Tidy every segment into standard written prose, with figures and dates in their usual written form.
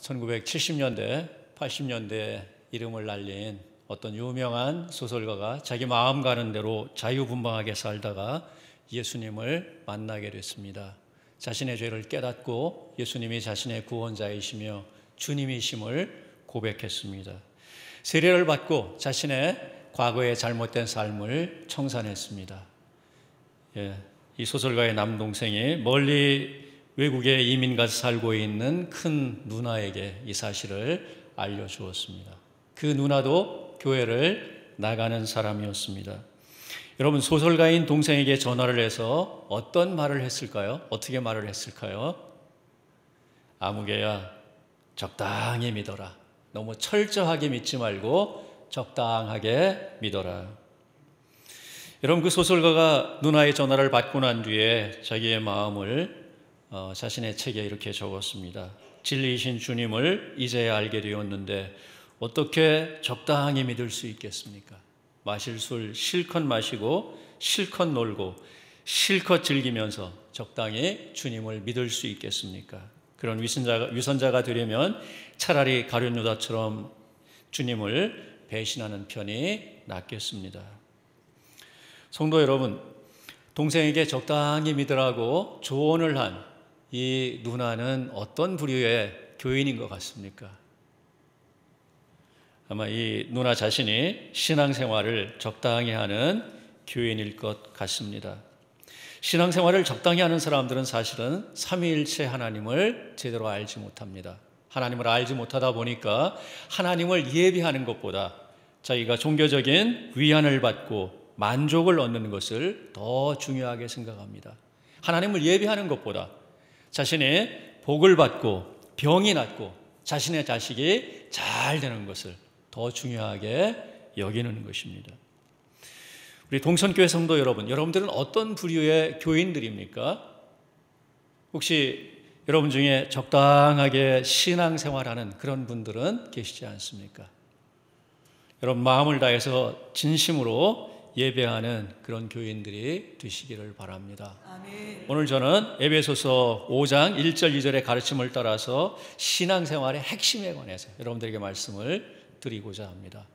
1970년대, 80년대 이름을 날린 어떤 유명한 소설가가 자기 마음 가는 대로 자유분방하게 살다가 예수님을 만나게 됐습니다. 자신의 죄를 깨닫고 예수님이 자신의 구원자이시며 주님이심을 고백했습니다. 세례를 받고 자신의 과거의 잘못된 삶을 청산했습니다. 이 소설가의 남동생이 멀리 외국에 이민 가서 살고 있는 큰 누나에게 이 사실을 알려주었습니다. 그 누나도 교회를 나가는 사람이었습니다. 여러분, 소설가인 동생에게 전화를 해서 어떤 말을 했을까요? 어떻게 말을 했을까요? 아무개야, 적당히 믿어라. 너무 철저하게 믿지 말고 적당하게 믿어라. 여러분, 그 소설가가 누나의 전화를 받고 난 뒤에 자기의 마음을 자신의 책에 이렇게 적었습니다. 진리이신 주님을 이제야 알게 되었는데 어떻게 적당히 믿을 수 있겠습니까? 마실 술 실컷 마시고 실컷 놀고 실컷 즐기면서 적당히 주님을 믿을 수 있겠습니까? 그런 위선자가 되려면 차라리 가룟 유다처럼 주님을 배신하는 편이 낫겠습니다. 성도 여러분, 동생에게 적당히 믿으라고 조언을 한 이 누나는 어떤 부류의 교인인 것 같습니까? 아마 이 누나 자신이 신앙생활을 적당히 하는 교인일 것 같습니다. 신앙생활을 적당히 하는 사람들은 사실은 삼위일체 하나님을 제대로 알지 못합니다. 하나님을 알지 못하다 보니까 하나님을 예비하는 것보다 자기가 종교적인 위안을 받고 만족을 얻는 것을 더 중요하게 생각합니다. 하나님을 예비하는 것보다 자신의 복을 받고 병이 낫고 자신의 자식이 잘 되는 것을 더 중요하게 여기는 것입니다. 우리 동천교회 성도 여러분, 여러분들은 어떤 부류의 교인들입니까? 혹시 여러분 중에 적당하게 신앙생활하는 그런 분들은 계시지 않습니까? 여러분, 마음을 다해서 진심으로 예배하는 그런 교인들이 되시기를 바랍니다. 아멘. 오늘 저는 에베소서 5장 1절 2절의 가르침을 따라서 신앙생활의 핵심에 관해서 여러분들에게 말씀을 드리고자 합니다.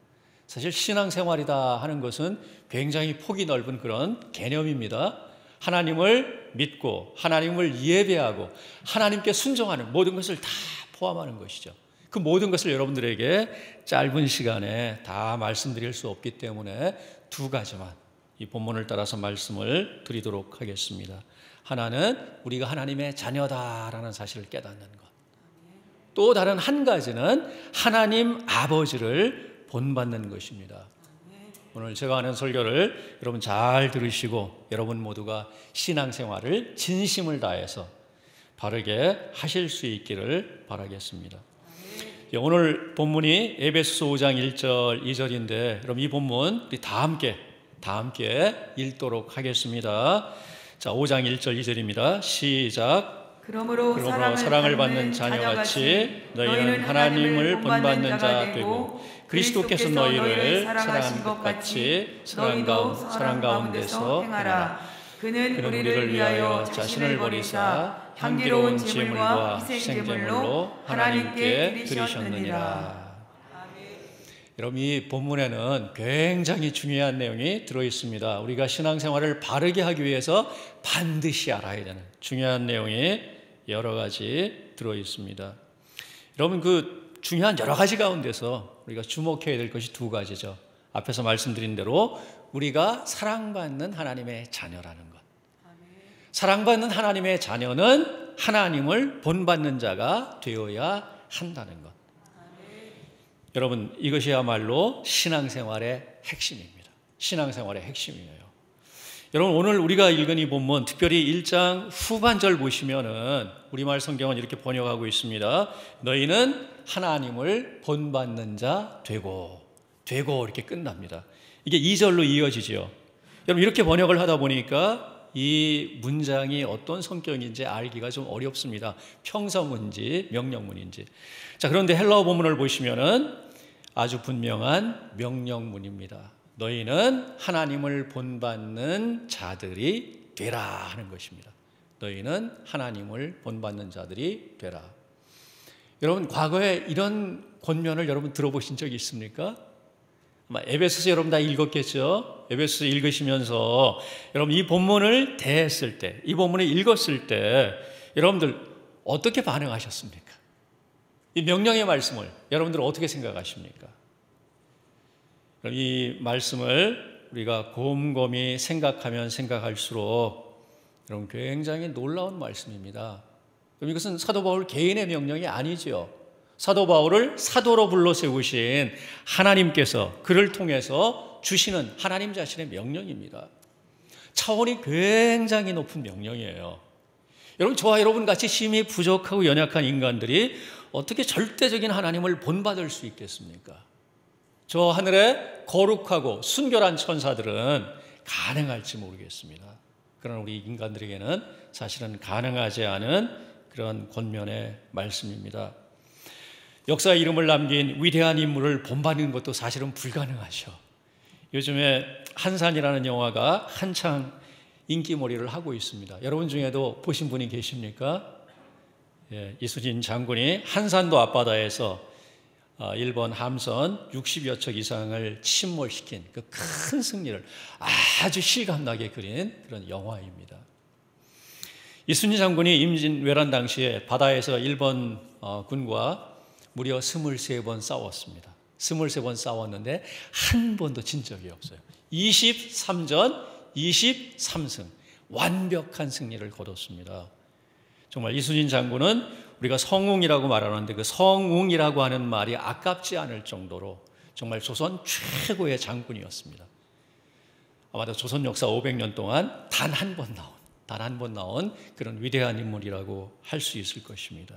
사실 신앙생활이다 하는 것은 굉장히 폭이 넓은 그런 개념입니다. 하나님을 믿고 하나님을 예배하고 하나님께 순종하는 모든 것을 다 포함하는 것이죠. 그 모든 것을 여러분들에게 짧은 시간에 다 말씀드릴 수 없기 때문에 두 가지만 이 본문을 따라서 말씀을 드리도록 하겠습니다. 하나는 우리가 하나님의 자녀다라는 사실을 깨닫는 것. 또 다른 한 가지는 하나님 아버지를 본받는 것입니다. 오늘 제가 하는 설교를 여러분 잘 들으시고 여러분 모두가 신앙생활을 진심을 다해서 바르게 하실 수 있기를 바라겠습니다. 오늘 본문이 에베소서 5장 1절 2절인데 여러분 이 본문 우리 다 함께 읽도록 하겠습니다. 자, 5장 1절 2절입니다. 시작. 그러므로 사랑을 받는 자녀같이 너희는 하나님을 본받는 자 되고 그리스도께서 너희를 사랑하신 것 같이 너희도 사랑 가운데서 행하라. 그는 우리를 위하여 자신을 버리사 향기로운 제물과 희생제물로 하나님께 드리셨느니라. 여러분, 이 본문에는 굉장히 중요한 내용이 들어있습니다. 우리가 신앙생활을 바르게 하기 위해서 반드시 알아야 되는 중요한 내용이 여러 가지 들어있습니다. 여러분, 그 중요한 여러 가지 가운데서 우리가 주목해야 될 것이 두 가지죠. 앞에서 말씀드린 대로 우리가 사랑받는 하나님의 자녀라는 것. 사랑받는 하나님의 자녀는 하나님을 본받는 자가 되어야 한다는 것. 여러분, 이것이야말로 신앙생활의 핵심입니다. 신앙생활의 핵심이에요. 여러분, 오늘 우리가 읽은 이 본문, 특별히 1장 후반절 보시면은 우리말 성경은 이렇게 번역하고 있습니다. 너희는 하나님을 본받는 자 되고 이렇게 끝납니다. 이게 2절로 이어지죠. 여러분, 이렇게 번역을 하다 보니까 이 문장이 어떤 성격인지 알기가 좀 어렵습니다. 평서문인지 명령문인지. 자, 그런데 헬라어 본문을 보시면은 아주 분명한 명령문입니다. 너희는 하나님을 본받는 자들이 되라 하는 것입니다. 너희는 하나님을 본받는 자들이 되라. 여러분 과거에 이런 권면을 여러분 들어보신 적이 있습니까? 아마 에베소서 여러분 다 읽었겠죠? 에베소서 읽으시면서 여러분 이 본문을 대했을 때, 이 본문을 읽었을 때 여러분들 어떻게 반응하셨습니까? 이 명령의 말씀을 여러분들 어떻게 생각하십니까? 이 말씀을 우리가 곰곰이 생각하면 생각할수록 여러분 굉장히 놀라운 말씀입니다. 그럼 이것은 사도 바울 개인의 명령이 아니죠. 사도 바울을 사도로 불러 세우신 하나님께서 그를 통해서 주시는 하나님 자신의 명령입니다. 차원이 굉장히 높은 명령이에요. 여러분, 저와 여러분 같이 힘이 부족하고 연약한 인간들이 어떻게 절대적인 하나님을 본받을 수 있겠습니까? 저 하늘에 거룩하고 순결한 천사들은 가능할지 모르겠습니다. 그러나 우리 인간들에게는 사실은 가능하지 않은 그런 권면의 말씀입니다. 역사의 이름을 남긴 위대한 인물을 본받는 것도 사실은 불가능하죠. 요즘에 한산이라는 영화가 한창 인기몰이를 하고 있습니다. 여러분 중에도 보신 분이 계십니까? 이순신 장군이 한산도 앞바다에서 일본 함선 60여 척 이상을 침몰시킨 그 큰 승리를 아주 실감나게 그린 그런 영화입니다. 이순신 장군이 임진왜란 당시에 바다에서 일본 군과 무려 23번 싸웠습니다. 23번 싸웠는데 한 번도 진 적이 없어요. 23전 23승, 완벽한 승리를 거뒀습니다. 정말 이순신 장군은 우리가 성웅이라고 말하는데 그 성웅이라고 하는 말이 아깝지 않을 정도로 정말 조선 최고의 장군이었습니다. 아마도 조선 역사 500년 동안 단 한 번 나온 그런 위대한 인물이라고 할 수 있을 것입니다.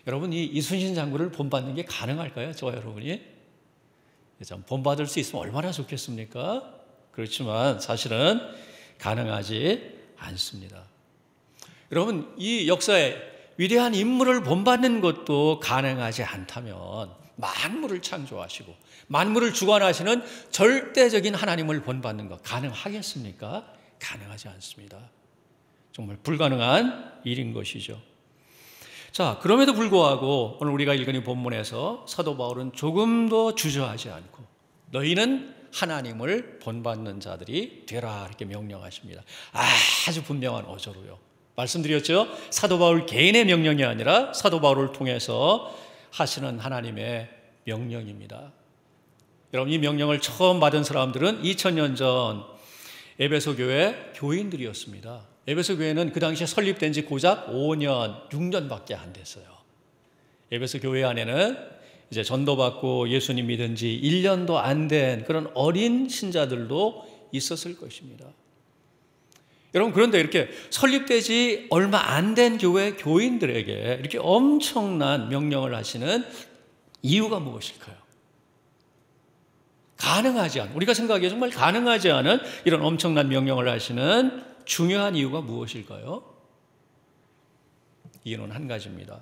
여러분, 이 이순신 장군을 본받는 게 가능할까요? 저와 여러분이? 본받을 수 있으면 얼마나 좋겠습니까? 그렇지만 사실은 가능하지 않습니다. 여러분, 이 역사에 위대한 인물을 본받는 것도 가능하지 않다면 만물을 창조하시고 만물을 주관하시는 절대적인 하나님을 본받는 것 가능하겠습니까? 가능하지 않습니다. 정말 불가능한 일인 것이죠. 자, 그럼에도 불구하고 오늘 우리가 읽은 이 본문에서 사도 바울은 조금도 주저하지 않고 너희는 하나님을 본받는 자들이 되라 이렇게 명령하십니다. 아주 분명한 어조로요. 말씀드렸죠? 사도 바울 개인의 명령이 아니라 사도 바울을 통해서 하시는 하나님의 명령입니다. 여러분, 이 명령을 처음 받은 사람들은 2000년 전 에베소 교회 교인들이었습니다. 에베소 교회는 그 당시에 설립된 지 고작 5년, 6년밖에 안 됐어요. 에베소 교회 안에는 이제 전도받고 예수님 믿은 지 1년도 안 된 그런 어린 신자들도 있었을 것입니다. 여러분, 그런데 이렇게 설립되지 얼마 안 된 교회 교인들에게 이렇게 엄청난 명령을 하시는 이유가 무엇일까요? 가능하지 않은, 우리가 생각하기에 정말 가능하지 않은 이런 엄청난 명령을 하시는 중요한 이유가 무엇일까요? 이유는 한 가지입니다.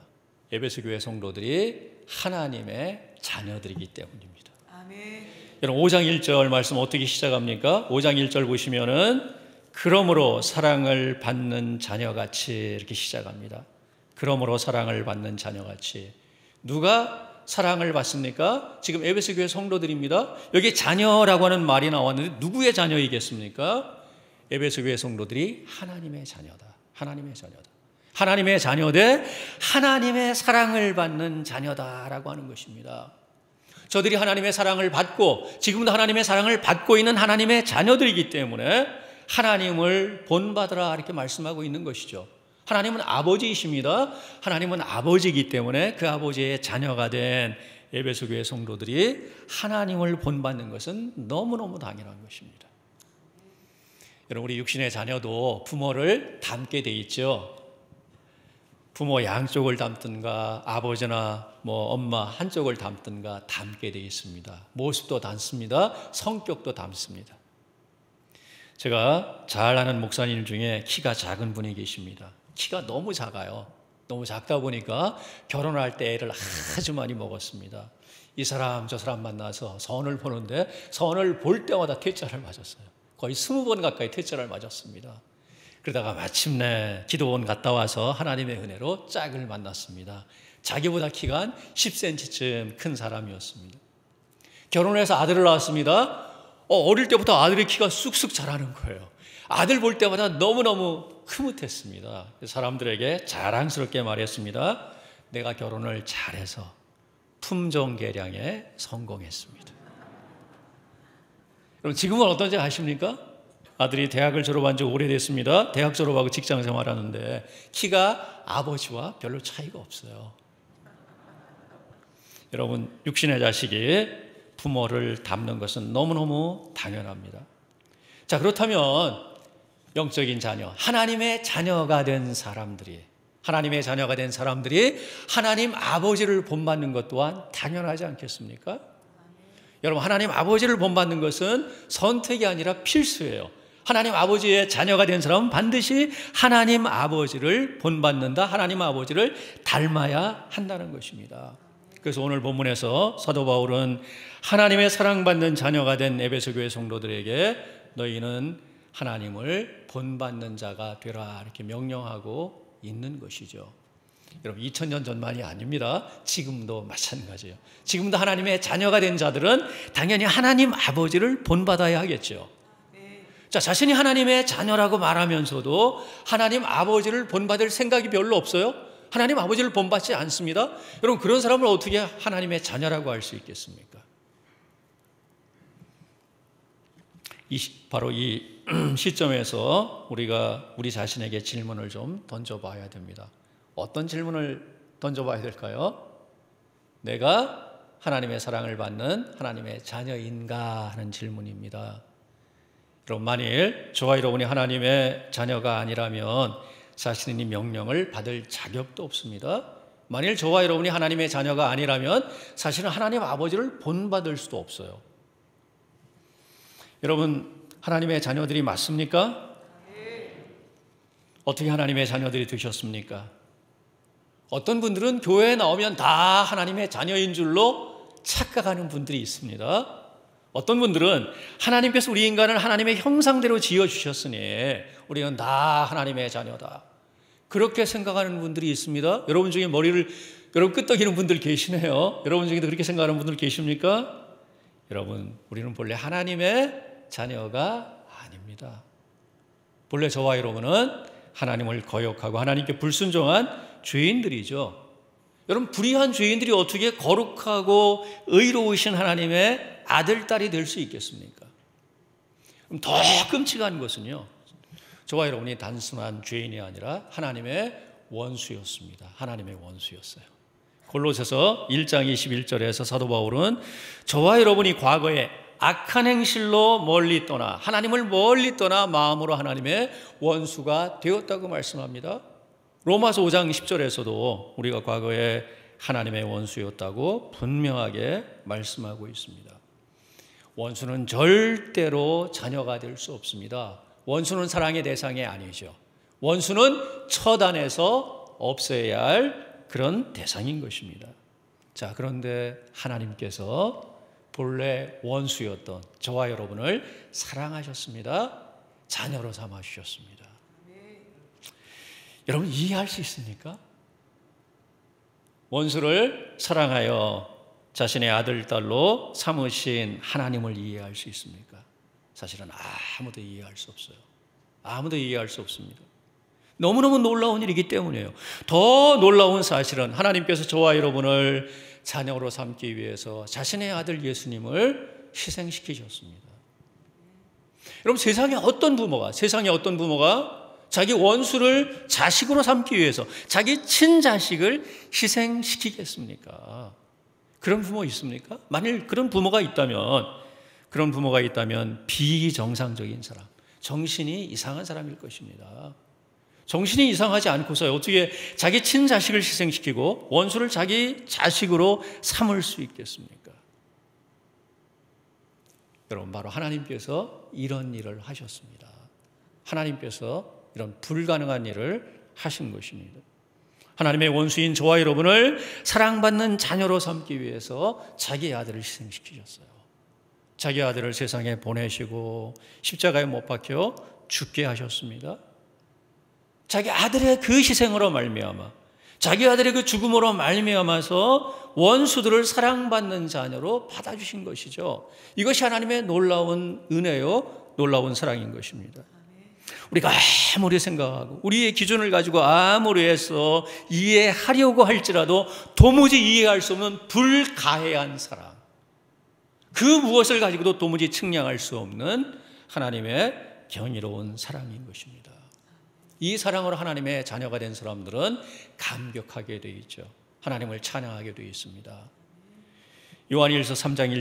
에베소 교회 성도들이 하나님의 자녀들이기 때문입니다. 아멘. 여러분, 5장 1절 말씀 어떻게 시작합니까? 5장 1절 보시면은 그러므로 사랑을 받는 자녀같이 이렇게 시작합니다. 그러므로 사랑을 받는 자녀같이. 누가 사랑을 받습니까? 지금 에베소 교회 성도들입니다. 여기 자녀라고 하는 말이 나왔는데 누구의 자녀이겠습니까? 에베소 교회 성도들이 하나님의 자녀다. 하나님의 자녀다. 하나님의 자녀되 하나님의 사랑을 받는 자녀다라고 하는 것입니다. 저들이 하나님의 사랑을 받고 지금도 하나님의 사랑을 받고 있는 하나님의 자녀들이기 때문에 하나님을 본받으라 이렇게 말씀하고 있는 것이죠. 하나님은 아버지이십니다. 하나님은 아버지이기 때문에 그 아버지의 자녀가 된 에베소 교회 성도들이 하나님을 본받는 것은 너무너무 당연한 것입니다. 여러분, 우리 육신의 자녀도 부모를 닮게 돼 있죠. 부모 양쪽을 닮든가 아버지나 엄마 한쪽을 닮든가 닮게 돼 있습니다. 모습도 닮습니다. 성격도 닮습니다. 제가 잘 아는 목사님 중에 키가 작은 분이 계십니다. 키가 너무 작아요. 너무 작다 보니까 결혼할 때 애를 아주 많이 먹었습니다. 이 사람 저 사람 만나서 선을 보는데 선을 볼 때마다 퇴짜를 맞았어요. 거의 20번 가까이 퇴짜를 맞았습니다. 그러다가 마침내 기도원 갔다 와서 하나님의 은혜로 짝을 만났습니다. 자기보다 키가 한 10cm쯤 큰 사람이었습니다. 결혼해서 아들을 낳았습니다. 어릴 때부터 아들의 키가 쑥쑥 자라는 거예요. 아들 볼 때마다 너무너무 흐뭇했습니다. 사람들에게 자랑스럽게 말했습니다. 내가 결혼을 잘해서 품종 개량에 성공했습니다. 그럼 지금은 어떤지 아십니까? 아들이 대학을 졸업한 지 오래됐습니다. 대학 졸업하고 직장 생활하는데 키가 아버지와 별로 차이가 없어요. 여러분, 육신의 자식이 부모를 닮는 것은 너무너무 당연합니다. 자, 그렇다면 영적인 자녀, 하나님의 자녀가 된 사람들이 하나님 아버지를 본받는 것 또한 당연하지 않겠습니까? 여러분, 하나님 아버지를 본받는 것은 선택이 아니라 필수예요. 하나님 아버지의 자녀가 된 사람은 반드시 하나님 아버지를 본받는다. 하나님 아버지를 닮아야 한다는 것입니다. 그래서 오늘 본문에서 사도 바울은 하나님의 사랑받는 자녀가 된 에베소 교회 성도들에게 너희는 하나님을 본받는 자가 되라 이렇게 명령하고 있는 것이죠. 여러분, 2000년 전만이 아닙니다. 지금도 마찬가지예요. 지금도 하나님의 자녀가 된 자들은 당연히 하나님 아버지를 본받아야 하겠죠. 자, 자신이 하나님의 자녀라고 말하면서도 하나님 아버지를 본받을 생각이 별로 없어요. 하나님 아버지를 본받지 않습니다. 여러분, 그런 사람을 어떻게 하나님의 자녀라고 할 수 있겠습니까? 바로 이 시점에서 우리가 우리 자신에게 질문을 좀 던져봐야 됩니다. 어떤 질문을 던져봐야 될까요? 내가 하나님의 사랑을 받는 하나님의 자녀인가 하는 질문입니다. 여러분, 만일 저와 여러분이 하나님의 자녀가 아니라면 사실은 이 명령을 받을 자격도 없습니다. 만일 저와 여러분이 하나님의 자녀가 아니라면 사실은 하나님 아버지를 본받을 수도 없어요. 여러분, 하나님의 자녀들이 맞습니까? 어떻게 하나님의 자녀들이 되셨습니까? 어떤 분들은 교회에 나오면 다 하나님의 자녀인 줄로 착각하는 분들이 있습니다. 어떤 분들은 하나님께서 우리 인간을 하나님의 형상대로 지어주셨으니 우리는 다 하나님의 자녀다, 그렇게 생각하는 분들이 있습니다. 여러분 중에 여러분 끄떡이는 분들 계시네요. 여러분 중에도 그렇게 생각하는 분들 계십니까? 여러분, 우리는 본래 하나님의 자녀가 아닙니다. 본래 저와 여러분은 하나님을 거역하고 하나님께 불순종한 죄인들이죠. 여러분, 불의한 죄인들이 어떻게 거룩하고 의로우신 하나님의 아들, 딸이 될 수 있겠습니까? 그럼 더 끔찍한 것은요, 저와 여러분이 단순한 죄인이 아니라 하나님의 원수였습니다. 하나님의 원수였어요. 골로새서 1장 21절에서 사도 바울은 저와 여러분이 과거에 악한 행실로 멀리 떠나, 하나님을 멀리 떠나 마음으로 하나님의 원수가 되었다고 말씀합니다. 로마서 5장 10절에서도 우리가 과거에 하나님의 원수였다고 분명하게 말씀하고 있습니다. 원수는 절대로 자녀가 될 수 없습니다. 원수는 사랑의 대상이 아니죠. 원수는 처단해서 없애야 할 그런 대상인 것입니다. 자, 그런데 하나님께서 본래 원수였던 저와 여러분을 사랑하셨습니다. 자녀로 삼아 주셨습니다. 여러분, 이해할 수 있습니까? 원수를 사랑하여 자신의 아들, 딸로 삼으신 하나님을 이해할 수 있습니까? 사실은 아무도 이해할 수 없어요. 아무도 이해할 수 없습니다. 너무너무 놀라운 일이기 때문이에요. 더 놀라운 사실은 하나님께서 저와 여러분을 자녀로 삼기 위해서 자신의 아들 예수님을 희생시키셨습니다. 여러분, 세상에 어떤 부모가 자기 원수를 자식으로 삼기 위해서 자기 친자식을 희생시키겠습니까? 그런 부모 있습니까? 만일 그런 부모가 있다면 비정상적인 사람, 정신이 이상한 사람일 것입니다. 정신이 이상하지 않고서 어떻게 자기 친자식을 희생시키고 원수를 자기 자식으로 삼을 수 있겠습니까? 여러분, 바로 하나님께서 이런 일을 하셨습니다. 하나님께서 이런 불가능한 일을 하신 것입니다. 하나님의 원수인 저와 여러분을 사랑받는 자녀로 삼기 위해서 자기 아들을 희생시키셨어요. 자기 아들을 세상에 보내시고 십자가에 못 박혀 죽게 하셨습니다. 자기 아들의 그 희생으로 말미암아 자기 아들의 그 죽음으로 말미암아서 원수들을 사랑받는 자녀로 받아주신 것이죠. 이것이 하나님의 놀라운 은혜요, 놀라운 사랑인 것입니다. 우리가 아무리 생각하고 우리의 기준을 가지고 아무리 해서 이해하려고 할지라도 도무지 이해할 수 없는 불가해한 사랑, 그 무엇을 가지고도 도무지 측량할 수 없는 하나님의 경이로운 사랑인 것입니다. 이 사랑으로 하나님의 자녀가 된 사람들은 감격하게 되어 있죠. 하나님을 찬양하게 되어 있습니다. 요한일서 3장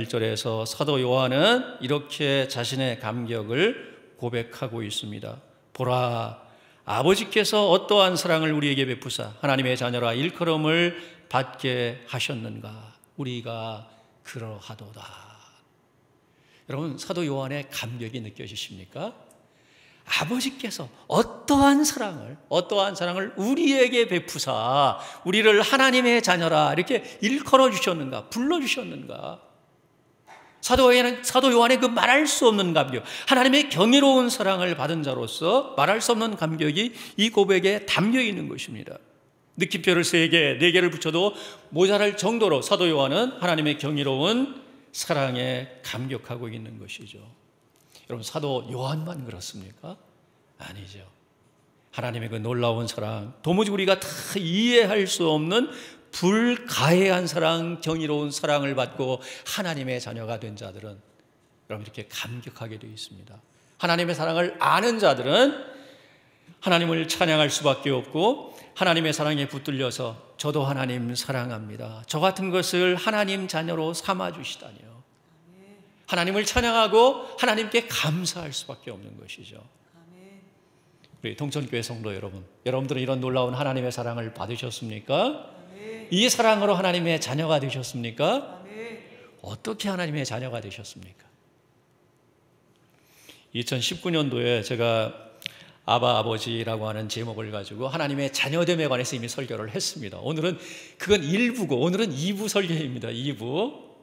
1절에서 사도 요한은 이렇게 자신의 감격을 고백하고 있습니다. 보라, 아버지께서 어떠한 사랑을 우리에게 베푸사 하나님의 자녀라 일컬음을 받게 하셨는가. 우리가 그러하도다. 여러분, 사도 요한의 감격이 느껴지십니까? 아버지께서 어떠한 사랑을 우리에게 베푸사 우리를 하나님의 자녀라 이렇게 일컬어 주셨는가, 불러 주셨는가. 사도 요한의 그 말할 수 없는 감격, 하나님의 경이로운 사랑을 받은 자로서 말할 수 없는 감격이 이 고백에 담겨 있는 것입니다. 느낌표를 3개, 4개를 붙여도 모자랄 정도로 사도 요한은 하나님의 경이로운 사랑에 감격하고 있는 것이죠. 여러분, 사도 요한만 그렇습니까? 아니죠. 하나님의 그 놀라운 사랑, 도무지 우리가 다 이해할 수 없는 불가해한 사랑, 경이로운 사랑을 받고 하나님의 자녀가 된 자들은 여러분 이렇게 감격하게 되어 있습니다. 하나님의 사랑을 아는 자들은 하나님을 찬양할 수밖에 없고 하나님의 사랑에 붙들려서 저도 하나님 사랑합니다, 저 같은 것을 하나님 자녀로 삼아주시다니요. 하나님을 찬양하고 하나님께 감사할 수밖에 없는 것이죠. 우리 동천교회 성도 여러분, 여러분들은 이런 놀라운 하나님의 사랑을 받으셨습니까? 이 사랑으로 하나님의 자녀가 되셨습니까? 어떻게 하나님의 자녀가 되셨습니까? 2019년도에 제가 아바 아버지라고 하는 제목을 가지고 하나님의 자녀됨에 관해서 이미 설교를 했습니다. 오늘은 그건 일부고 오늘은 2부 설교입니다. 2부.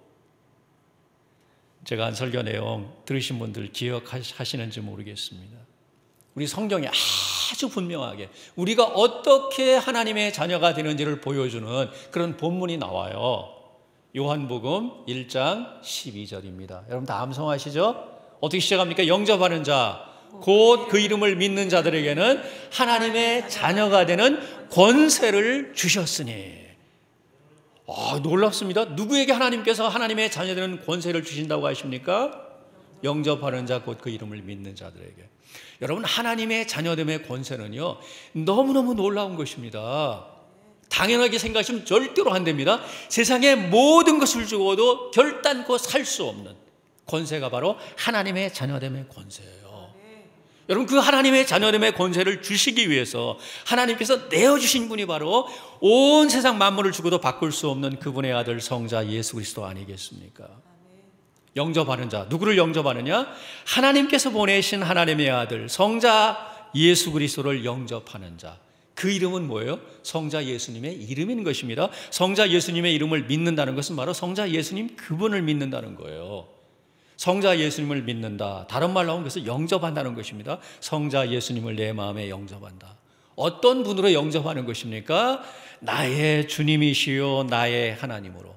제가 한 설교 내용 들으신 분들 기억하시는지 모르겠습니다. 우리 성경에 아주 분명하게 우리가 어떻게 하나님의 자녀가 되는지를 보여주는 그런 본문이 나와요. 요한복음 1장 12절입니다. 여러분 다 암송하시죠? 어떻게 시작합니까? 영접하는 자, 곧 그 이름을 믿는 자들에게는 하나님의 자녀가 되는 권세를 주셨으니. 놀랍습니다. 누구에게 하나님께서 하나님의 자녀되는 권세를 주신다고 하십니까? 영접하는 자, 곧 그 이름을 믿는 자들에게. 여러분, 하나님의 자녀됨의 권세는요 너무너무 놀라운 것입니다. 당연하게 생각하시면 절대로 안 됩니다. 세상의 모든 것을 주고도 결단코 살 수 없는 권세가 바로 하나님의 자녀됨의 권세예요. 여러분, 그 하나님의 자녀됨의 권세를 주시기 위해서 하나님께서 내어주신 분이 바로 온 세상 만물을 주고도 바꿀 수 없는 그분의 아들 성자 예수 그리스도 아니겠습니까? 영접하는 자, 누구를 영접하느냐? 하나님께서 보내신 하나님의 아들 성자 예수 그리스도를 영접하는 자. 그 이름은 뭐예요? 성자 예수님의 이름인 것입니다. 성자 예수님의 이름을 믿는다는 것은 바로 성자 예수님 그분을 믿는다는 거예요. 성자 예수님을 믿는다, 다른 말로 하면 그래서 영접한다는 것입니다. 성자 예수님을 내 마음에 영접한다. 어떤 분으로 영접하는 것입니까? 나의 주님이시요 나의 하나님으로,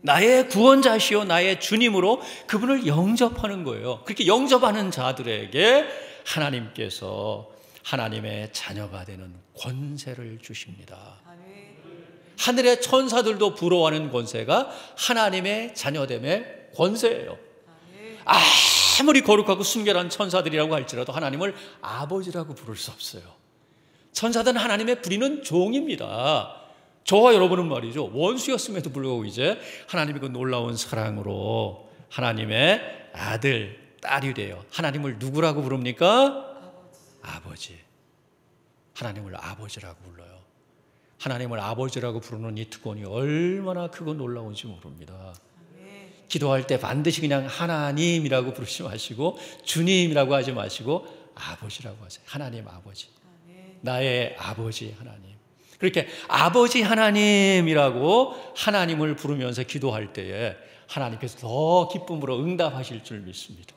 나의 구원자시요 나의 주님으로 그분을 영접하는 거예요. 그렇게 영접하는 자들에게 하나님께서 하나님의 자녀가 되는 권세를 주십니다. 하늘의 천사들도 부러워하는 권세가 하나님의 자녀됨의 권세예요. 아무리 거룩하고 순결한 천사들이라고 할지라도 하나님을 아버지라고 부를 수 없어요. 천사들은 하나님의 부리는 종입니다. 저와 여러분은 말이죠, 원수였음에도 불구하고 이제 하나님의 그 놀라운 사랑으로 하나님의 아들, 딸이 돼요. 하나님을 누구라고 부릅니까? 아버지. 하나님을 아버지라고 불러요. 하나님을 아버지라고 부르는 이 특권이 얼마나 크고 놀라운지 모릅니다. 기도할 때 반드시 그냥 하나님이라고 부르지 마시고 주님이라고 하지 마시고 아버지라고 하세요. 하나님 아버지, 나의 아버지 하나님. 그렇게 아버지 하나님이라고 하나님을 부르면서 기도할 때에 하나님께서 더 기쁨으로 응답하실 줄 믿습니다.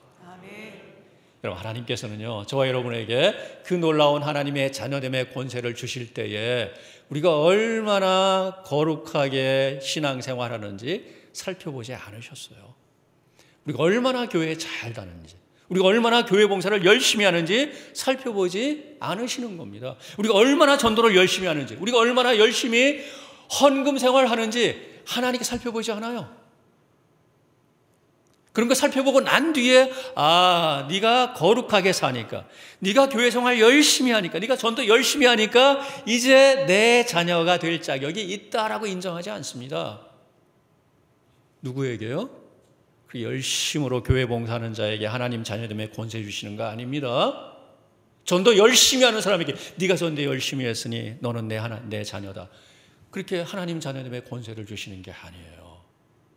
여러분, 하나님께서는요, 저와 여러분에게 그 놀라운 하나님의 자녀됨의 권세를 주실 때에 우리가 얼마나 거룩하게 신앙생활하는지 살펴보지 않으셨어요. 우리가 얼마나 교회에 잘 다니는지, 우리가 얼마나 교회 봉사를 열심히 하는지 살펴보지 않으시는 겁니다. 우리가 얼마나 전도를 열심히 하는지, 우리가 얼마나 열심히 헌금 생활하는지 하나님께 살펴보지 않아요. 그런 거 살펴보고 난 뒤에 네가 거룩하게 사니까, 네가 교회 생활 열심히 하니까, 네가 전도 열심히 하니까 이제 내 자녀가 될 자격이 있다라고 인정하지 않습니다. 누구에게요? 그 열심으로 교회 봉사하는 자에게 하나님 자녀됨의 권세 주시는 거 아닙니다. 전도 열심히 하는 사람에게 네가 전도 열심히 했으니 너는 내 자녀다, 그렇게 하나님 자녀됨의 권세를 주시는 게 아니에요.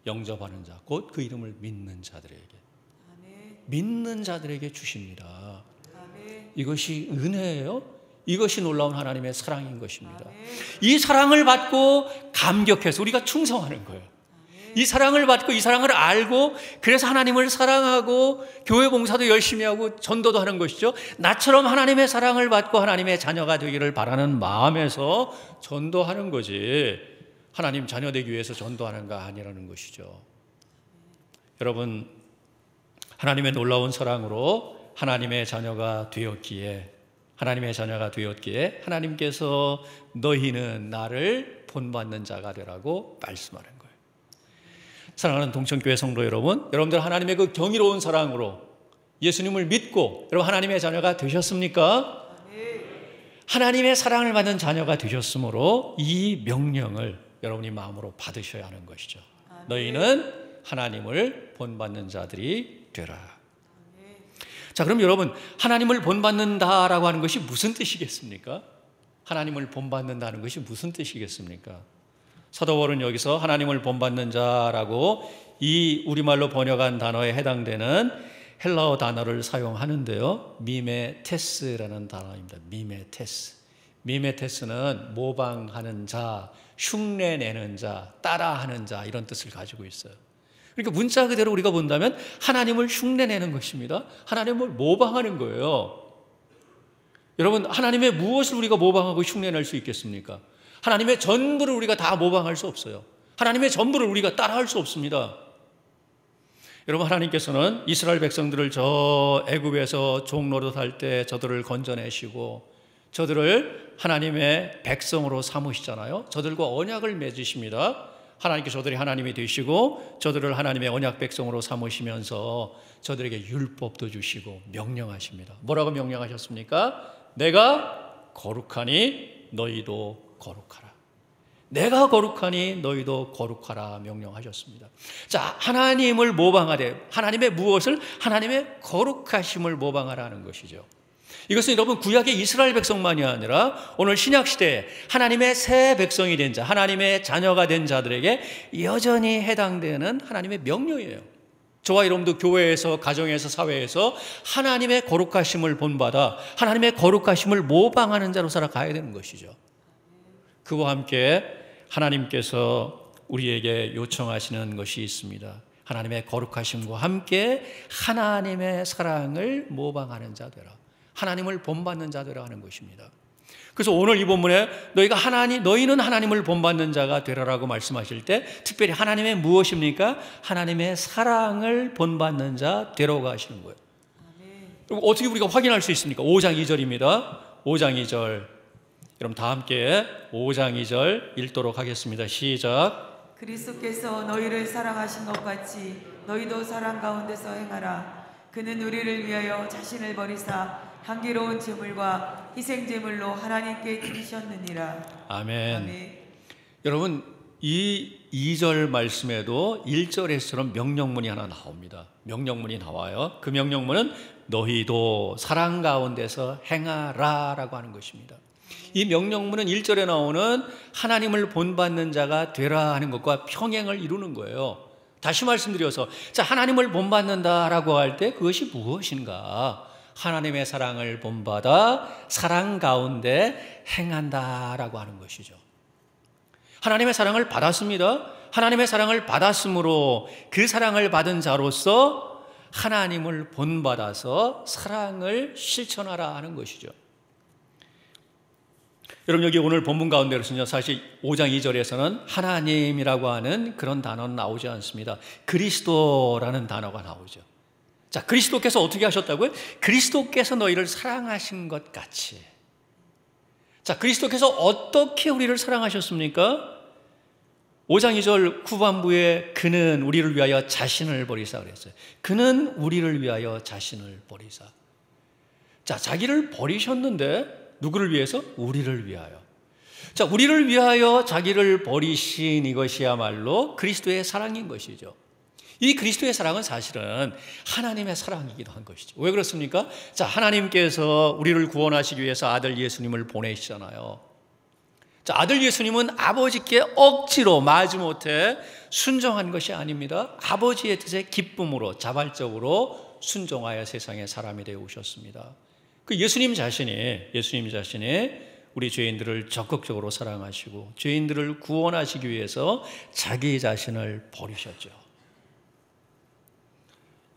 영접하는 자, 곧 그 이름을 믿는 자들에게, 믿는 자들에게 주십니다. 이것이 은혜예요. 이것이 놀라운 하나님의 사랑인 것입니다. 이 사랑을 받고 감격해서 우리가 충성하는 거예요. 이 사랑을 받고 이 사랑을 알고, 그래서 하나님을 사랑하고 교회 봉사도 열심히 하고 전도도 하는 것이죠. 나처럼 하나님의 사랑을 받고 하나님의 자녀가 되기를 바라는 마음에서 전도하는 거지, 하나님 자녀 되기 위해서 전도하는 거 아니라는 것이죠. 여러분, 하나님의 놀라운 사랑으로 하나님의 자녀가 되었기에 하나님께서 너희는 나를 본받는 자가 되라고 말씀하는 거예요. 사랑하는 동천교회 성도 여러분, 여러분들 하나님의 그 경이로운 사랑으로 예수님을 믿고 여러분 하나님의 자녀가 되셨습니까? 하나님의 사랑을 받는 자녀가 되셨으므로 이 명령을 여러분이 마음으로 받으셔야 하는 것이죠. 너희는 하나님을 본받는 자들이 되라. 자, 그럼 여러분, 하나님을 본받는다라고 하는 것이 무슨 뜻이겠습니까? 하나님을 본받는다는 것이 무슨 뜻이겠습니까? 사도 바울은 여기서 하나님을 본받는 자라고 이 우리말로 번역한 단어에 해당되는 헬라어 단어를 사용하는데요, 미메테스라는 단어입니다. 미메테스는 모방하는 자, 흉내내는 자, 따라하는 자, 이런 뜻을 가지고 있어요. 그러니까 문자 그대로 우리가 본다면 하나님을 흉내내는 것입니다. 하나님을 모방하는 거예요. 여러분, 하나님의 무엇을 우리가 모방하고 흉내낼 수 있겠습니까? 하나님의 전부를 우리가 다 모방할 수 없어요. 하나님의 전부를 우리가 따라할 수 없습니다. 여러분, 하나님께서는 이스라엘 백성들을 저 애굽에서 종노릇할 때 저들을 건져내시고 저들을 하나님의 백성으로 삼으시잖아요. 저들과 언약을 맺으십니다. 하나님께서 저들이 하나님이 되시고 저들을 하나님의 언약 백성으로 삼으시면서 저들에게 율법도 주시고 명령하십니다. 뭐라고 명령하셨습니까? 내가 거룩하니 너희도 거룩하라. 내가 거룩하니 너희도 거룩하라 명령하셨습니다. 자, 하나님을 모방하되 하나님의 무엇을? 하나님의 거룩하심을 모방하라는 것이죠. 이것은 여러분 구약의 이스라엘 백성만이 아니라 오늘 신약시대에 하나님의 새 백성이 된 자, 하나님의 자녀가 된 자들에게 여전히 해당되는 하나님의 명령이에요. 저와 여러분도 교회에서, 가정에서, 사회에서 하나님의 거룩하심을 본받아 하나님의 거룩하심을 모방하는 자로 살아가야 되는 것이죠. 그와 함께 하나님께서 우리에게 요청하시는 것이 있습니다. 하나님의 거룩하심과 함께 하나님의 사랑을 모방하는 자 되라. 하나님을 본받는 자들아 하는 것입니다. 그래서 오늘 이 본문에 너희는 하나님을 본받는 자가 되라라고 말씀하실 때 특별히 하나님의 무엇입니까? 하나님의 사랑을 본받는 자 되라고 하시는 거예요. 그럼 어떻게 우리가 확인할 수 있습니까? 5장 2절입니다. 5장 2절. 여러분 다 함께 5장 2절 읽도록 하겠습니다. 시작. 그리스도께서 너희를 사랑하신 것 같이 너희도 사랑 가운데서 행하라. 그는 우리를 위하여 자신을 버리사 향기로운 제물과 희생 제물로 하나님께 드리셨느니라. 아멘. 여러분 이 2절 말씀에도 1절에서처럼 명령문이 하나 나옵니다. 명령문이 나와요. 그 명령문은 너희도 사랑 가운데서 행하라 라고 하는 것입니다. 이 명령문은 1절에 나오는 하나님을 본받는 자가 되라 하는 것과 평행을 이루는 거예요. 다시 말씀드려서 자, 하나님을 본받는다라고 할 때 그것이 무엇인가? 하나님의 사랑을 본받아 사랑 가운데 행한다라고 하는 것이죠. 하나님의 사랑을 받았습니다. 하나님의 사랑을 받았으므로 그 사랑을 받은 자로서 하나님을 본받아서 사랑을 실천하라 하는 것이죠. 여러분, 여기 오늘 본문 가운데로는요, 사실 5장 2절에서는 하나님이라고 하는 그런 단어는 나오지 않습니다. 그리스도라는 단어가 나오죠. 자, 그리스도께서 어떻게 하셨다고요? 그리스도께서 너희를 사랑하신 것 같이. 자, 그리스도께서 어떻게 우리를 사랑하셨습니까? 5장 2절 후반부에 그는 우리를 위하여 자신을 버리사 그랬어요. 그는 우리를 위하여 자신을 버리사. 자, 자기를 버리셨는데 누구를 위해서? 우리를 위하여. 자, 우리를 위하여 자기를 버리신 이것이야말로 그리스도의 사랑인 것이죠. 이 그리스도의 사랑은 사실은 하나님의 사랑이기도 한 것이죠. 왜 그렇습니까? 자, 하나님께서 우리를 구원하시기 위해서 아들 예수님을 보내시잖아요. 자, 아들 예수님은 아버지께 억지로 마지못해 순종한 것이 아닙니다. 아버지의 뜻에 기쁨으로 자발적으로 순종하여 세상에 사람이 되어 오셨습니다. 그 예수님 자신이 우리 죄인들을 적극적으로 사랑하시고 죄인들을 구원하시기 위해서 자기 자신을 버리셨죠.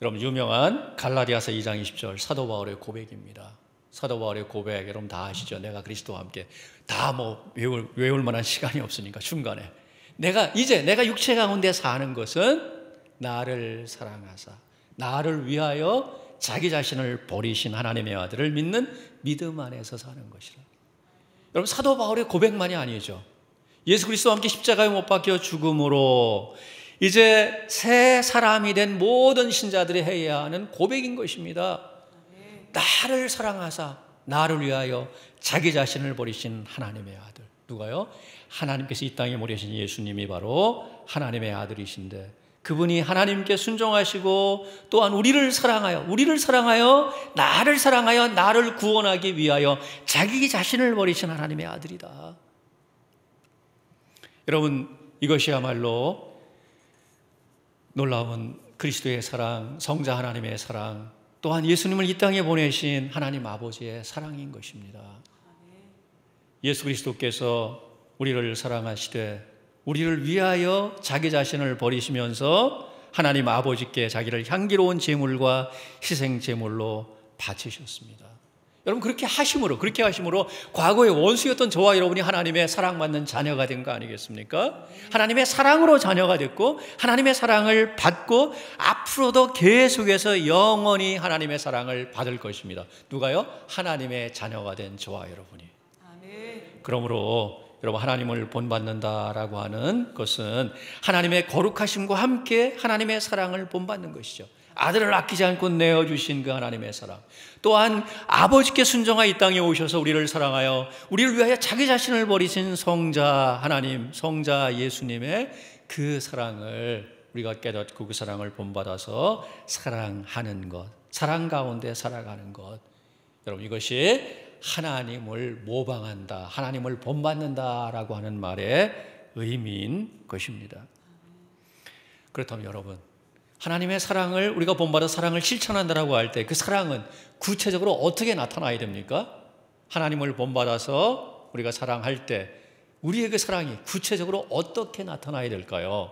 여러분, 유명한 갈라디아서 2장 20절 사도 바울의 고백입니다. 사도 바울의 고백 여러분 다 아시죠? 내가 그리스도와 함께 다 외울 만한 시간이 없으니까 중간에 내가 육체 가운데 사는 것은 나를 사랑하사 나를 위하여 자기 자신을 버리신 하나님의 아들을 믿는 믿음 안에서 사는 것이라. 여러분, 사도 바울의 고백만이 아니죠. 예수 그리스도와 함께 십자가에 못 박혀 죽음으로 이제 새 사람이 된 모든 신자들이 해야 하는 고백인 것입니다. 나를 사랑하사 나를 위하여 자기 자신을 버리신 하나님의 아들. 누가요? 하나님께서 이 땅에 보내신 예수님이 바로 하나님의 아들이신데 그분이 하나님께 순종하시고 또한 우리를 사랑하여 나를 사랑하여 나를 구원하기 위하여 자기 자신을 버리신 하나님의 아들이다. 여러분, 이것이야말로 놀라운 그리스도의 사랑, 성자 하나님의 사랑, 또한 예수님을 이 땅에 보내신 하나님 아버지의 사랑인 것입니다. 예수 그리스도께서 우리를 사랑하시되 우리를 위하여 자기 자신을 버리시면서 하나님 아버지께 자기를 향기로운 제물과 희생 제물로 바치셨습니다. 여러분, 그렇게 하심으로 과거의 원수였던 저와 여러분이 하나님의 사랑받는 자녀가 된 거 아니겠습니까? 하나님의 사랑으로 자녀가 됐고 하나님의 사랑을 받고 앞으로도 계속해서 영원히 하나님의 사랑을 받을 것입니다. 누가요? 하나님의 자녀가 된 저와 여러분이. 그러므로 여러분, 하나님을 본받는다라고 하는 것은 하나님의 거룩하심과 함께 하나님의 사랑을 본받는 것이죠. 아들을 아끼지 않고 내어주신 그 하나님의 사랑, 또한 아버지께 순종하여 이 땅에 오셔서 우리를 사랑하여 우리를 위하여 자기 자신을 버리신 성자 하나님, 성자 예수님의 그 사랑을 우리가 깨닫고 그 사랑을 본받아서 사랑하는 것, 사랑 가운데 살아가는 것, 여러분, 이것이 하나님을 모방한다, 하나님을 본받는다라고 하는 말의 의미인 것입니다. 그렇다면 여러분, 하나님의 사랑을 우리가 본받아 사랑을 실천한다라고 할 때 그 사랑은 구체적으로 어떻게 나타나야 됩니까? 하나님을 본받아서 우리가 사랑할 때 우리의 그 사랑이 구체적으로 어떻게 나타나야 될까요?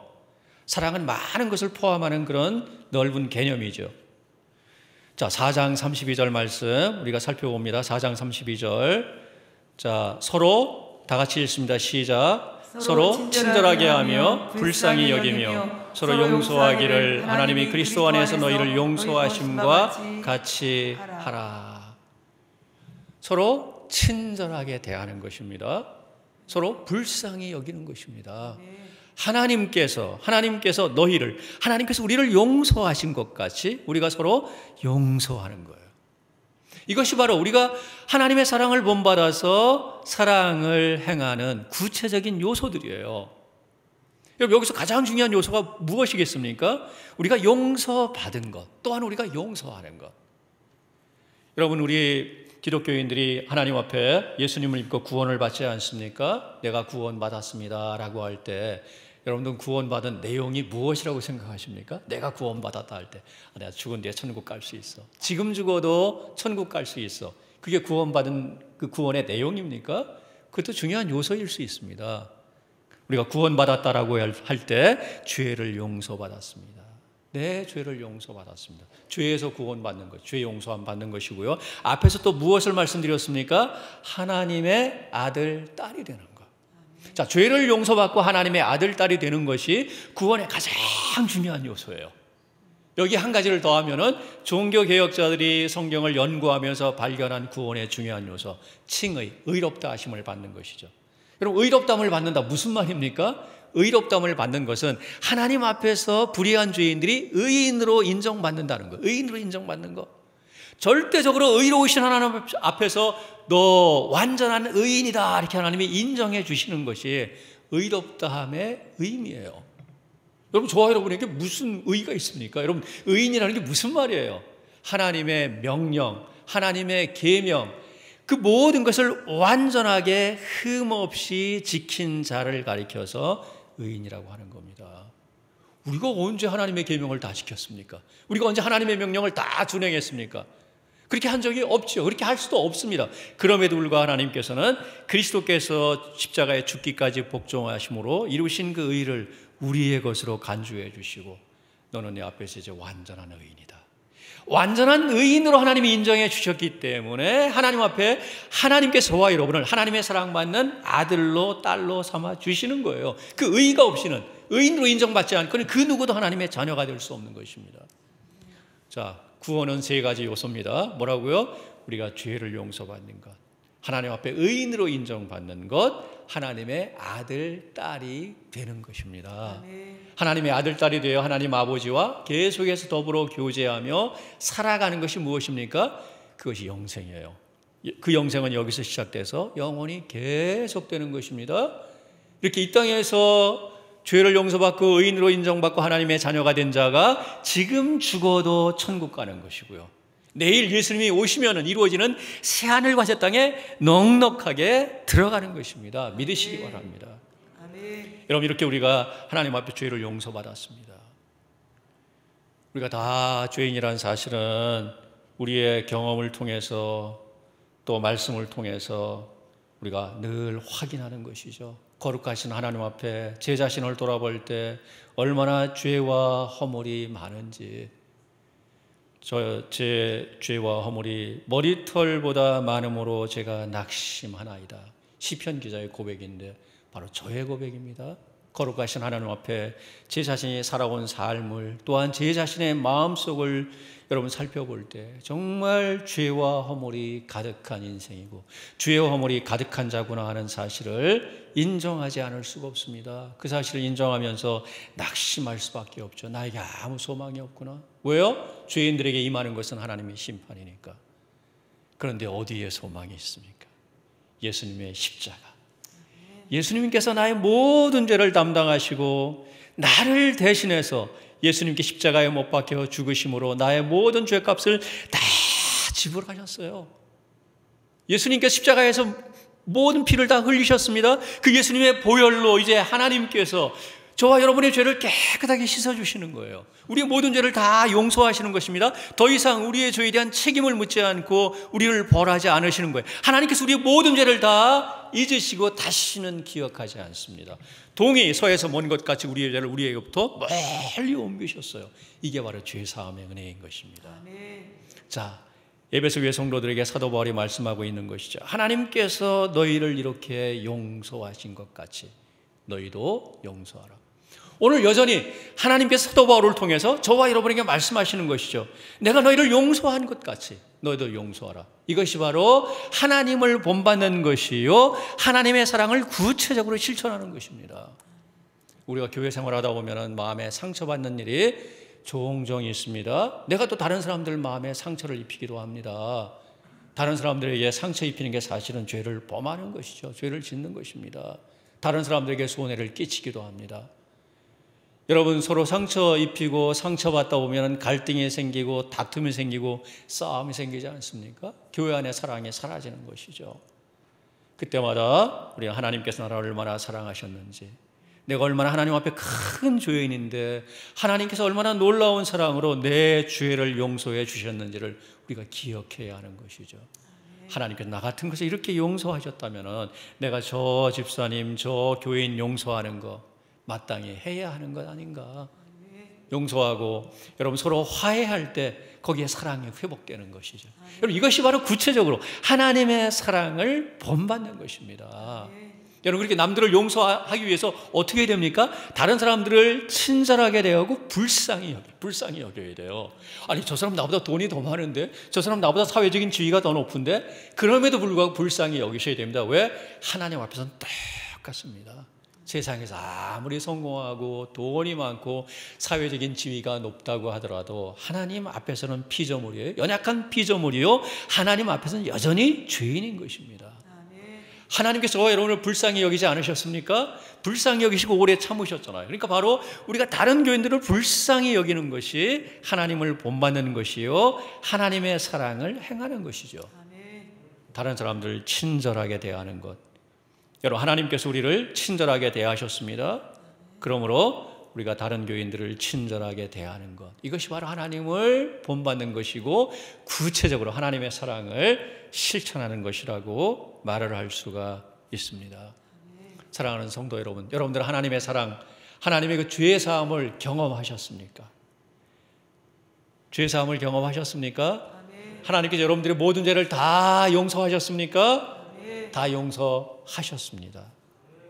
사랑은 많은 것을 포함하는 그런 넓은 개념이죠. 자, 4장 32절 말씀 우리가 살펴봅니다. 4장 32절. 자, 서로 다 같이 읽습니다. 시작. 서로 친절하게 하며 불쌍히 여기며 서로 용서하기를 하나님이 그리스도 안에서 너희를 용서하심과 같이 하라. 서로 친절하게 대하는 것입니다. 서로 불쌍히 여기는 것입니다. 하나님께서 우리를 용서하신 것 같이 우리가 서로 용서하는 거예요. 이것이 바로 우리가 하나님의 사랑을 본받아서 사랑을 행하는 구체적인 요소들이에요. 여기서 가장 중요한 요소가 무엇이겠습니까? 우리가 용서받은 것, 또한 우리가 용서하는 것. 여러분, 우리 기독교인들이 하나님 앞에 예수님을 믿고 구원을 받지 않습니까? 내가 구원받았습니다 라고 할 때 여러분들은 구원받은 내용이 무엇이라고 생각하십니까? 내가 구원받았다 할 때 내가 죽은 뒤에 천국 갈 수 있어. 지금 죽어도 천국 갈 수 있어. 그게 구원받은 그 구원의 내용입니까? 그것도 중요한 요소일 수 있습니다. 우리가 구원받았다라고 할 때 죄를 용서받았습니다. 내 죄를 용서받았습니다. 죄에서 구원받는 것, 죄 용서함 받는 것이고요. 앞에서 또 무엇을 말씀드렸습니까? 하나님의 아들, 딸이 되는 것. 자, 죄를 용서받고 하나님의 아들, 딸이 되는 것이 구원의 가장 중요한 요소예요. 여기 한 가지를 더하면은 종교개혁자들이 성경을 연구하면서 발견한 구원의 중요한 요소, 칭의, 의롭다 하심을 받는 것이죠. 여러분, 의롭다함을 받는다 무슨 말입니까? 의롭다함을 받는 것은 하나님 앞에서 불의한 죄인들이 의인으로 인정받는다는 거. 의인으로 인정받는 거. 절대적으로 의로우신 하나님 앞에서 너 완전한 의인이다 이렇게 하나님이 인정해 주시는 것이 의롭다함의 의미예요. 여러분, 저와 여러분에게 무슨 의의가 있습니까? 여러분, 의인이라는 게 무슨 말이에요? 하나님의 명령, 하나님의 계명, 그 모든 것을 완전하게 흠없이 지킨 자를 가리켜서 의인이라고 하는 겁니다. 우리가 언제 하나님의 계명을 다 지켰습니까? 우리가 언제 하나님의 명령을 다 준행했습니까? 그렇게 한 적이 없죠. 그렇게 할 수도 없습니다. 그럼에도 불구하고 하나님께서는 그리스도께서 십자가에 죽기까지 복종하심으로 이루신 그 의를 우리의 것으로 간주해 주시고, 너는 내 앞에서 이제 완전한 의인이다. 완전한 의인으로 하나님이 인정해 주셨기 때문에 하나님 앞에 하나님께서 저와 여러분을 하나님의 사랑받는 아들로 딸로 삼아 주시는 거예요. 그 의의가 없이는, 의인으로 인정받지 않고는 그 누구도 하나님의 자녀가 될 수 없는 것입니다. 자, 구원은 세 가지 요소입니다. 뭐라고요? 우리가 죄를 용서받는 것, 하나님 앞에 의인으로 인정받는 것, 하나님의 아들, 딸이 되는 것입니다. 하나님의 아들, 딸이 되어 하나님 아버지와 계속해서 더불어 교제하며 살아가는 것이 무엇입니까? 그것이 영생이에요. 그 영생은 여기서 시작돼서 영원히 계속되는 것입니다. 이렇게 이 땅에서 죄를 용서받고 의인으로 인정받고 하나님의 자녀가 된 자가 지금 죽어도 천국 가는 것이고요. 내일 예수님이 오시면 이루어지는 새하늘과 새 땅에 넉넉하게 들어가는 것입니다. 믿으시기 바랍니다. 아멘. 여러분, 이렇게 우리가 하나님 앞에 죄를 용서받았습니다. 우리가 다 죄인이라는 사실은 우리의 경험을 통해서 또 말씀을 통해서 우리가 늘 확인하는 것이죠. 거룩하신 하나님 앞에 제 자신을 돌아볼 때 얼마나 죄와 허물이 많은지, 제 죄와 허물이 머리털보다 많음으로 제가 낙심하나이다. 시편 기자의 고백인데 바로 저의 고백입니다. 거룩하신 하나님 앞에 제 자신이 살아온 삶을, 또한 제 자신의 마음속을 여러분 살펴볼 때 정말 죄와 허물이 가득한 인생이고 죄와 허물이 가득한 자구나 하는 사실을 인정하지 않을 수가 없습니다. 그 사실을 인정하면서 낙심할 수밖에 없죠. 나에게 아무 소망이 없구나. 왜요? 죄인들에게 임하는 것은 하나님의 심판이니까. 그런데 어디에 소망이 있습니까? 예수님의 십자가. 예수님께서 나의 모든 죄를 담당하시고 나를 대신해서 예수님께 십자가에 못 박혀 죽으심으로 나의 모든 죄값을 다 지불하셨어요. 예수님께서 십자가에서 모든 피를 다 흘리셨습니다. 그 예수님의 보혈로 이제 하나님께서 저와 여러분의 죄를 깨끗하게 씻어주시는 거예요. 우리의 모든 죄를 다 용서하시는 것입니다. 더 이상 우리의 죄에 대한 책임을 묻지 않고 우리를 벌하지 않으시는 거예요. 하나님께서 우리의 모든 죄를 다 잊으시고 다시는 기억하지 않습니다. 동이 서에서 먼 것 같이 우리의 죄를 우리에게부터 멀리 옮기셨어요. 이게 바로 죄사함의 은혜인 것입니다. 자, 에베소 교회 성도들에게 사도 바울이 말씀하고 있는 것이죠. 하나님께서 너희를 이렇게 용서하신 것 같이 너희도 용서하라. 오늘 여전히 하나님께서 사도 바울을 통해서 저와 여러분에게 말씀하시는 것이죠. 내가 너희를 용서한 것 같이 너희도 용서하라. 이것이 바로 하나님을 본받는 것이요, 하나님의 사랑을 구체적으로 실천하는 것입니다. 우리가 교회 생활하다 보면 마음에 상처받는 일이 종종 있습니다. 내가 또 다른 사람들 마음에 상처를 입히기도 합니다. 다른 사람들에게 상처 입히는 게 사실은 죄를 범하는 것이죠. 죄를 짓는 것입니다. 다른 사람들에게 손해를 끼치기도 합니다. 여러분, 서로 상처 입히고 상처받다 보면 갈등이 생기고 다툼이 생기고 싸움이 생기지 않습니까? 교회 안에 사랑이 사라지는 것이죠. 그때마다 우리가 하나님께서 나를 얼마나 사랑하셨는지, 내가 얼마나 하나님 앞에 큰 죄인인데 하나님께서 얼마나 놀라운 사랑으로 내 죄를 용서해 주셨는지를 우리가 기억해야 하는 것이죠. 하나님께서 나 같은 것을 이렇게 용서하셨다면 내가 저 집사님, 저 교인 용서하는 거 마땅히 해야 하는 것 아닌가? 용서하고 여러분 서로 화해할 때 거기에 사랑이 회복되는 것이죠. 여러분 이것이 바로 구체적으로 하나님의 사랑을 본받는 것입니다. 여러분 그렇게 남들을 용서하기 위해서 어떻게 해야 됩니까? 다른 사람들을 친절하게 대하고 불쌍히 여겨야 돼요. 아니 저 사람 나보다 돈이 더 많은데, 저 사람 나보다 사회적인 지위가 더 높은데, 그럼에도 불구하고 불쌍히 여기셔야 됩니다. 왜? 하나님 앞에서는 똑같습니다. 세상에서 아무리 성공하고 돈이 많고 사회적인 지위가 높다고 하더라도 하나님 앞에서는 피조물이에요. 연약한 피조물이요, 하나님 앞에서는 여전히 죄인인 것입니다. 하나님께서 여러분을 불쌍히 여기지 않으셨습니까? 불쌍히 여기시고 오래 참으셨잖아요. 그러니까 바로 우리가 다른 교인들을 불쌍히 여기는 것이 하나님을 본받는 것이요, 하나님의 사랑을 행하는 것이죠. 다른 사람들을 친절하게 대하는 것. 여러분 하나님께서 우리를 친절하게 대하셨습니다. 그러므로 우리가 다른 교인들을 친절하게 대하는 것, 이것이 바로 하나님을 본받는 것이고 구체적으로 하나님의 사랑을 실천하는 것이라고 말을 할 수가 있습니다. 사랑하는 성도 여러분, 여러분들 하나님의 사랑, 하나님의 그 죄 사함을 경험하셨습니까? 죄 사함을 경험하셨습니까? 하나님께서 여러분들의 모든 죄를 다 용서하셨습니까? 다 용서하셨습니다.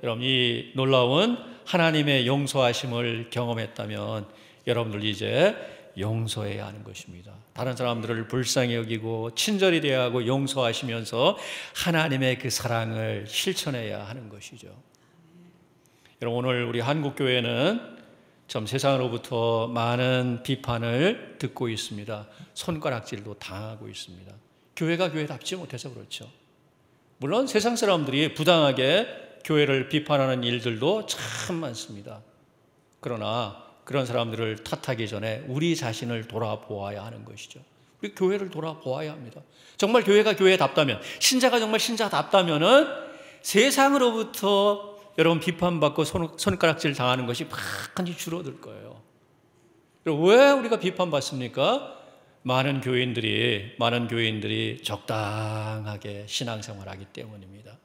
여러분 이 놀라운 하나님의 용서하심을 경험했다면 여러분들 이제 용서해야 하는 것입니다. 다른 사람들을 불쌍히 여기고 친절히 대하고 용서하시면서 하나님의 그 사랑을 실천해야 하는 것이죠. 여러분 오늘 우리 한국교회는 참 세상으로부터 많은 비판을 듣고 있습니다. 손가락질도 당하고 있습니다. 교회가 교회답지 못해서 그렇죠. 물론 세상 사람들이 부당하게 교회를 비판하는 일들도 참 많습니다. 그러나 그런 사람들을 탓하기 전에 우리 자신을 돌아보아야 하는 것이죠. 우리 교회를 돌아보아야 합니다. 정말 교회가 교회답다면, 신자가 정말 신자답다면은 세상으로부터 여러분 비판받고 손가락질 당하는 것이 많이 줄어들 거예요. 왜 우리가 비판받습니까? 많은 교인들이 적당하게 신앙생활하기 때문입니다.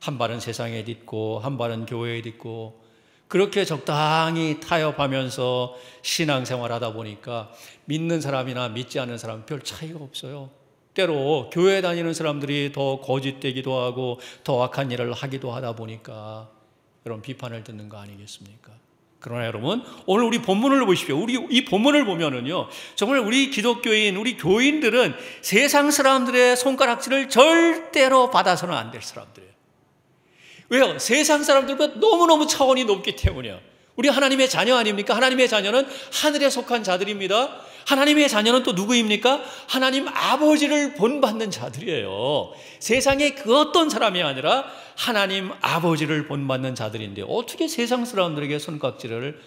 한 발은 세상에 딛고 한 발은 교회에 딛고 그렇게 적당히 타협하면서 신앙생활하다 보니까 믿는 사람이나 믿지 않는 사람 별 차이가 없어요. 때로 교회 다니는 사람들이 더 거짓되기도 하고 더 악한 일을 하기도 하다 보니까 여러분 비판을 듣는 거 아니겠습니까? 그러나 여러분 오늘 우리 본문을 보십시오. 우리 이 본문을 보면은요, 정말 우리 기독교인, 우리 교인들은 세상 사람들의 손가락질을 절대로 받아서는 안 될 사람들이에요. 왜요? 세상 사람들보다 너무너무 차원이 높기 때문이에요. 우리 하나님의 자녀 아닙니까? 하나님의 자녀는 하늘에 속한 자들입니다. 하나님의 자녀는 또 누구입니까? 하나님 아버지를 본받는 자들이에요. 세상의 그 어떤 사람이 아니라 하나님 아버지를 본받는 자들인데 어떻게 세상 사람들에게 손가락질을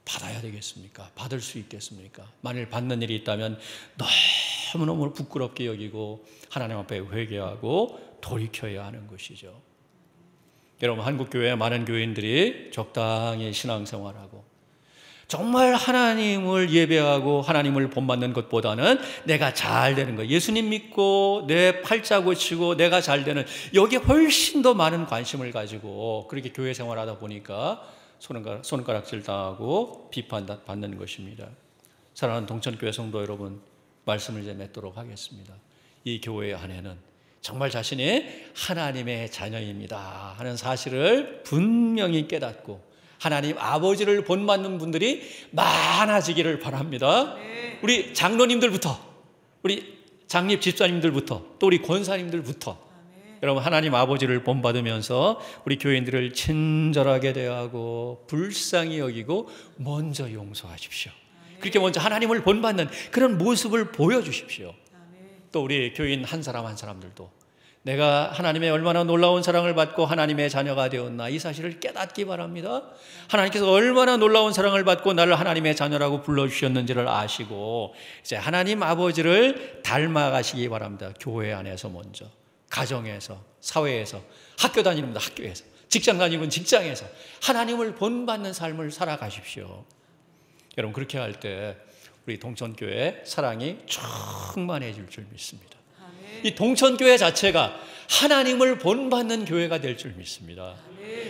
받아야 되겠습니까? 받을 수 있겠습니까? 만일 받는 일이 있다면 너무너무 부끄럽게 여기고 하나님 앞에 회개하고 돌이켜야 하는 것이죠. 여러분 한국교회 많은 교인들이 적당히 신앙생활하고 정말 하나님을 예배하고 하나님을 본받는 것보다는 내가 잘 되는 것, 예수님 믿고 내 팔자 고치고 내가 잘 되는, 여기에 훨씬 더 많은 관심을 가지고 그렇게 교회 생활하다 보니까 손가락질 당하고 비판받는 것입니다. 사랑하는 동천교회 성도 여러분, 말씀을 이제 맺도록 하겠습니다. 이 교회 안에는 정말 자신이 하나님의 자녀입니다 하는 사실을 분명히 깨닫고 하나님 아버지를 본받는 분들이 많아지기를 바랍니다. 우리 장로님들부터, 우리 장립 집사님들부터, 또 우리 권사님들부터 여러분 하나님 아버지를 본받으면서 우리 교인들을 친절하게 대하고 불쌍히 여기고 먼저 용서하십시오. 그렇게 먼저 하나님을 본받는 그런 모습을 보여주십시오. 또 우리 교인 한 사람 한 사람들도 내가 하나님의 얼마나 놀라운 사랑을 받고 하나님의 자녀가 되었나 이 사실을 깨닫기 바랍니다. 하나님께서 얼마나 놀라운 사랑을 받고 나를 하나님의 자녀라고 불러주셨는지를 아시고 이제 하나님 아버지를 닮아가시기 바랍니다. 교회 안에서 먼저, 가정에서, 사회에서, 학교 다니는 분들 학교에서, 직장 다니는 직장에서 하나님을 본받는 삶을 살아가십시오. 여러분 그렇게 할 때 우리 동천교회 사랑이 충만해질 줄 믿습니다. 이 동천교회 자체가 하나님을 본받는 교회가 될 줄 믿습니다.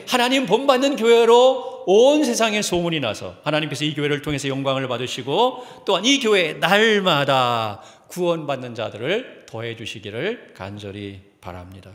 하나님 본받는 교회로 온 세상에 소문이 나서 하나님께서 이 교회를 통해서 영광을 받으시고 또한 이 교회에 날마다 구원받는 자들을 더해 주시기를 간절히 바랍니다.